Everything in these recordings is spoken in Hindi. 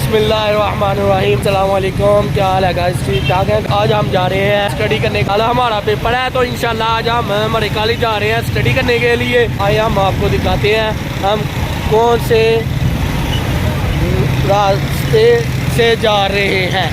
बिस्मिल्लाहिर्रहमानिर्रहीम। अस्सलाम वालेकुम। क्या हाल है गाइस? ठीक ठाक है। आज हम जा रहे हैं स्टडी करने। कल हमारा पेपर है तो इंशाल्लाह आज हम हमारे कॉलेज जा रहे हैं स्टडी करने के लिए। आइए हम आपको दिखाते हैं हम कौन से रास्ते से जा रहे हैं।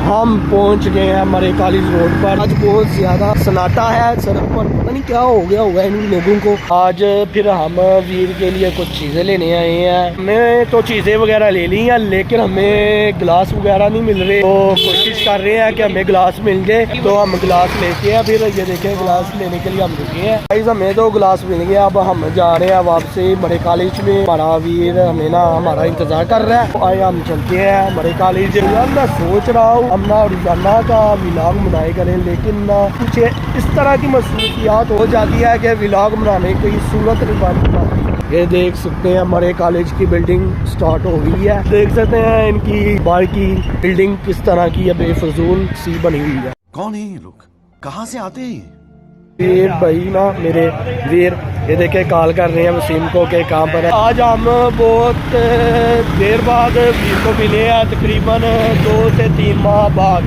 हम पहुंच गए हैं हमारे कॉलेज रोड पर। आज बहुत ज़्यादा सन्नाटा है सड़क पर, पता नहीं क्या हो गया हुआ है इन लोगों को। आज फिर हम वीर के लिए कुछ चीज़ें लेने आए हैं। हमने तो चीज़ें वगैरह ले ली हैं लेकिन हमें गिलास वगैरह नहीं मिल रहे, तो कोशिश कर रहे हैं कि हमें गिलास मिल जाए तो हम गिलास लेते हैं। फिर ये देखें गिलास लेने के लिए हम रुके हैं। गाइस हमें तो गिलास मिल गया। अब हम जा रहे हैं वापसी हमारे कॉलेज में। हमारा वीर हमें ना हमारा इंतज़ार कर रहा है। तो आइए हम चलते हैं हमारे कॉलेज। मैं सोच रहा हूँ हम ना रोजाना का व्लॉग बनाए करें, लेकिन ना कुछ इस तरह की मसरूफियात हो जाती है कि व्लॉग बनाने की सूरत नहीं बन पाती। ये देख सकते हैं हमारे कॉलेज की बिल्डिंग स्टार्ट हो गई है। देख सकते हैं इनकी बाहर की बिल्डिंग किस तरह की है, बेफजूल सी बनी हुई है। कौन है ये लोग, कहाँ से आते हैं? वीर भाई ना मेरे वीर ये देखे कॉल कर रहे हैं वसीम को के काम पर है। आज हम बहुत देर बाद वीर को मिले हैं, तकरीबन 2 से 3 माह बाद।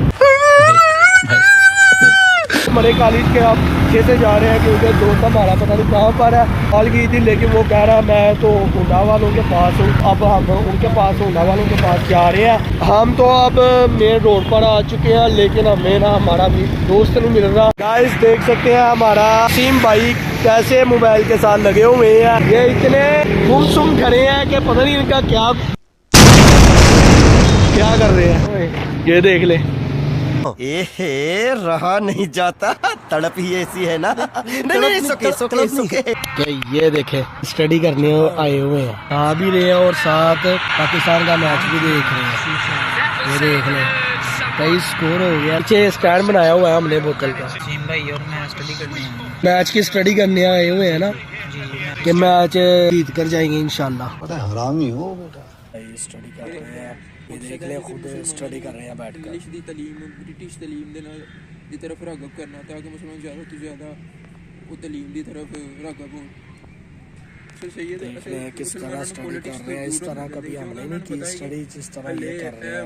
हमारे कॉलेज के आप पीछे से जा रहे हैं क्योंकि दोस्त हमारा पता नहीं कहाँ पर है। कॉल की थी लेकिन वो कह रहा है मैं तो होंडा वालों के पास हूँ। अब हम उनके पास होंडा वालों के पास जा रहे हैं। हम तो अब मेन रोड पर आ चुके हैं लेकिन हमें ना हमारा भी दोस्त नहीं मिल रहा। गाइस देख सकते हैं हमारा सीम भाई कैसे मोबाइल के साथ लगे हुए हैं। ये इतने गुमसुम खड़े हैं कि पता नहीं इनका क्या कर रहे हैं। ये देख ले रहा नहीं जाता, तड़प ही ऐसी है ना। नहीं सुके। ये देखे स्टडी करने आए हुए हैं, आ भी रहे हैं और साथ पाकिस्तान का मैच भी देख रहे हैं। ये देख ले कई स्कोर हो गया। पीछे स्टैंड बनाया हुआ है हमने बोतल का। भाई और मैं स्टडी करने मैच की स्टडी करने आए हुए हैं ना कि मैच जीत कर जाएंगे इंशाल्लाह। पता है हरामी हो बेटा। स्टडी कर रहे हैं, ये देख ले खुद स्टडी कर रहे हैं बैठकर। इंग्लिश दी तलीम ब्रिटिश तलीम दे नाल दी तरफ रागब करना ताकि मुसलमान ज़्यादा तो ज़्यादा वो तलीम दी तरफ रागब हो। देख ले किस तरह स्टडी कर रहे हैं। इस तरह कभी हमने नहीं की स्टडी जिस तरह ये कर रहे हैं।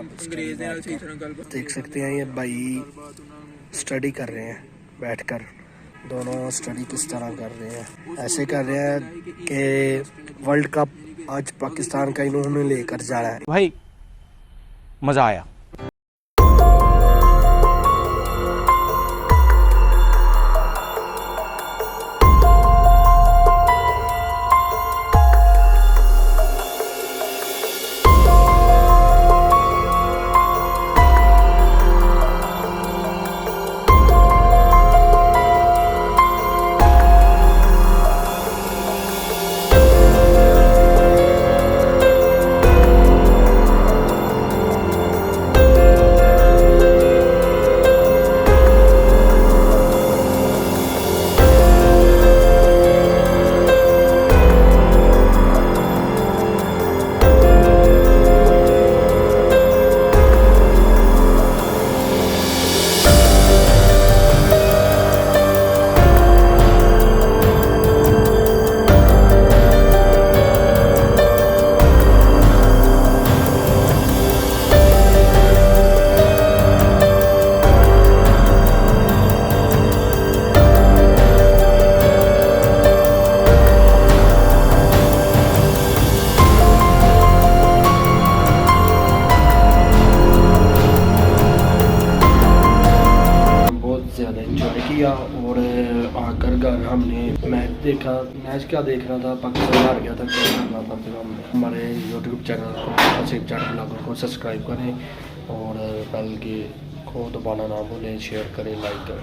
देख सकते हैं ये भाई स्टडी कर रहे हैं बैठकर। दोनों स्टडी किस तरह कर रहे हैं, ऐसे कर रहे हैं कि वर्ल्ड कप आज पाकिस्तान का इन्होंने लेकर जा रहा है। भाई मज़ा आया। और आकर घर हमने मैच देखा। मैच क्या देख रहा था, पाकिस्तान हार गया था। क्या करना था फिर हमने हमारे यूट्यूब चैनल को सब्सक्राइब करें और बेल के को दबाना ना भूलें, शेयर करें, लाइक करें।